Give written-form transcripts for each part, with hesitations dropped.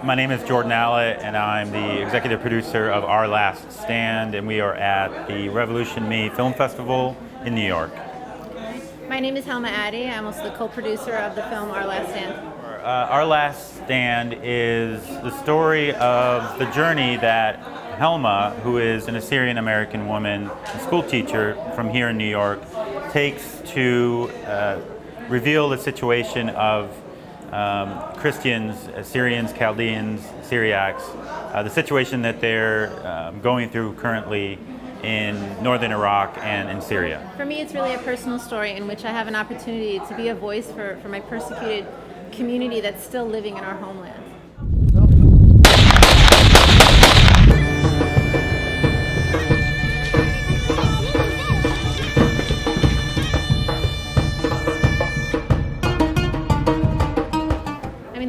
My name is Jordan Allett, and I'm the executive producer of Our Last Stand, and we are at the Revolution Me Film Festival in New York. My name is Helma Addy. I'm also the co-producer of the film Our Last Stand. Our Last Stand is the story of the journey that Helma, who is an Assyrian-American woman, a school teacher from here in New York, takes to reveal the situation of Christians, Assyrians, Chaldeans, Syriacs, the situation that they're going through currently in northern Iraq and in Syria. For me, it's really a personal story in which I have an opportunity to be a voice for my persecuted community that's still living in our homeland.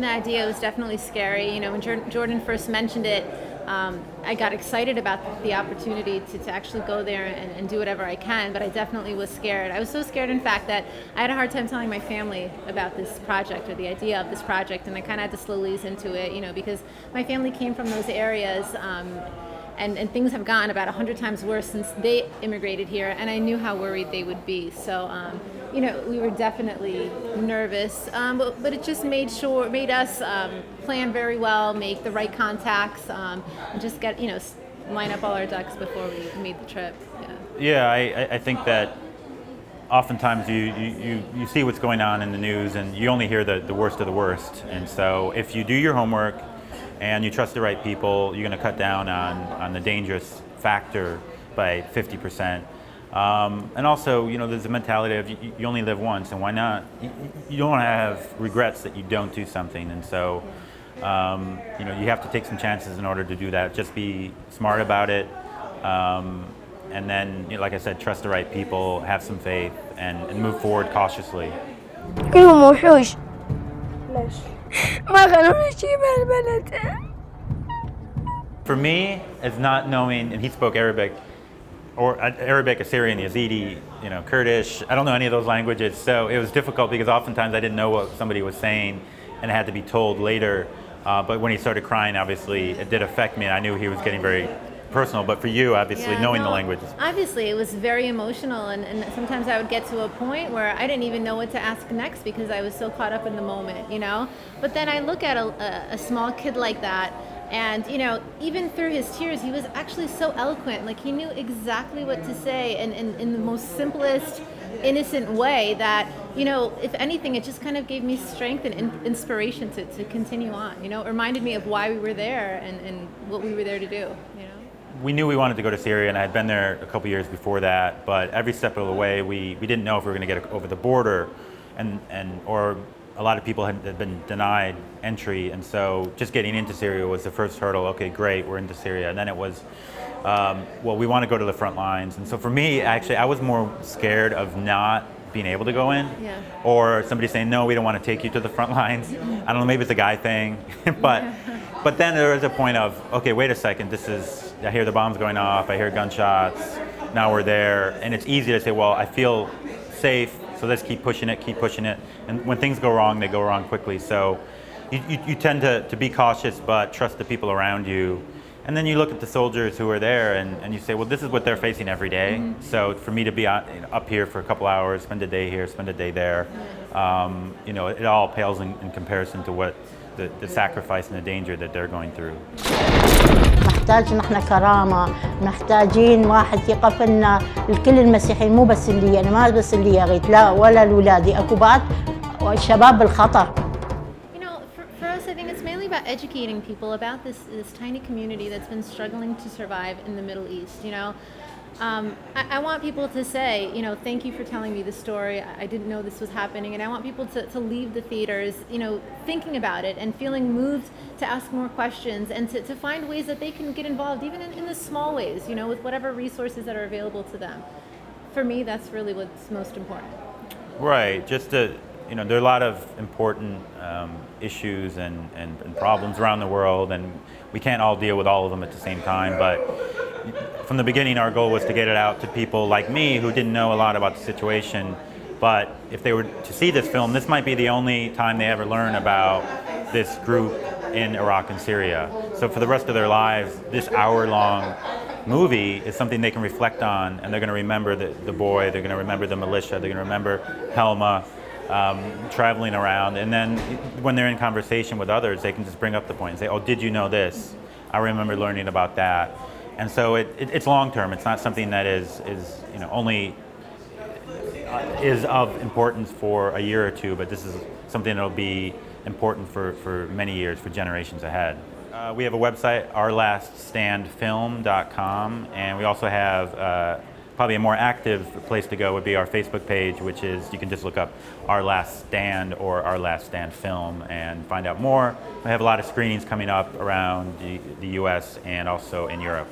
The idea was definitely scary. When Jordan first mentioned it, I got excited about the opportunity to actually go there and do whatever I can, but I definitely was scared. I was so scared, in fact, that I had a hard time telling my family about this project or the idea of this project, and I kind of had to slowly ease into it, because my family came from those areas, and things have gotten about 100 times worse since they immigrated here, and I knew how worried they would be. So, we were definitely nervous, but it just made us plan very well, make the right contacts, and just get, line up all our ducks before we made the trip. Yeah, I think that oftentimes you see what's going on in the news and you only hear the worst of the worst. And so if you do your homework and you trust the right people, you're going to cut down on the dangerous factor by 50%. And also, there's a mentality of you only live once, and why not? You don't want to have regrets that you don't do something, and so you have to take some chances in order to do that. Just be smart about it, and then, like I said, trust the right people, have some faith, and move forward cautiously. For me, it's not knowing, and he spoke Arabic, or Arabic, Assyrian, Yazidi, Kurdish. I don't know any of those languages, so it was difficult because oftentimes I didn't know what somebody was saying and it had to be told later. But when he started crying, obviously, it did affect me, and I knew he was getting very personal. But for you, obviously, knowing the languages. Obviously, it was very emotional, and sometimes I would get to a point where I didn't even know what to ask next because I was so caught up in the moment, But then I look at a small kid like that, and, even through his tears, he was actually so eloquent. Like, he knew exactly what to say and in the most simplest, innocent way that, if anything, it just kind of gave me strength and inspiration to continue on. It reminded me of why we were there and what we were there to do, We knew we wanted to go to Syria, and I had been there a couple years before that, but every step of the way, we didn't know if we were going to get over the border, or a lot of people had been denied entry, and so just getting into Syria was the first hurdle. Okay, great, we're into Syria. And then it was, we want to go to the front lines. And so for me, actually, I was more scared of not being able to go in, or somebody saying, no, we don't want to take you to the front lines. I don't know, maybe it's a guy thing, but then there was a point of, okay, wait a second, I hear the bombs going off, I hear gunshots, now we're there, and it's easy to say, well, I feel safe, so let's keep pushing it. And when things go wrong, they go wrong quickly. So you tend to be cautious, but trust the people around you. And then you look at the soldiers who are there, and you say, well, this is what they're facing every day. Mm-hmm. So for me to be up here for a couple hours, spend a day here, spend a day there, it all pales in comparison to what the sacrifice and the danger that they're going through. نحتاج نحن كرامة، محتاجين واحد يقف لنا الكل المسيحيين، مو بس اللي أنا ما بس اللي يغيت لا ولا الولادي أكو بعد والشباب بالخطر. For us, I think it's mainly about educating people about this tiny community that's been struggling to survive in the Middle East. I want people to say, thank you for telling me the story. I didn't know this was happening. And I want people to leave the theaters, thinking about it and feeling moved to ask more questions and to find ways that they can get involved, even in the small ways, with whatever resources that are available to them. For me, that's really what's most important. Right. There are a lot of important issues and problems around the world, and we can't all deal with all of them at the same time. But from the beginning, our goal was to get it out to people like me who didn't know a lot about the situation. But if they were to see this film, this might be the only time they ever learn about this group in Iraq and Syria. So for the rest of their lives, this hour-long movie is something they can reflect on, and they're going to remember the boy, they're going to remember the militia, they're going to remember Helma traveling around, and then when they're in conversation with others, they can just bring up the point and say, oh, did you know this? I remember learning about that. And so it's long-term. It's not something that is only is of importance for a year or two, but this is something that will be important for many years, for generations ahead. We have a website, ourlaststandfilm.com, and we also have probably a more active place to go would be our Facebook page, which is, you can just look up Our Last Stand or Our Last Stand Film and find out more. We have a lot of screenings coming up around the US and also in Europe.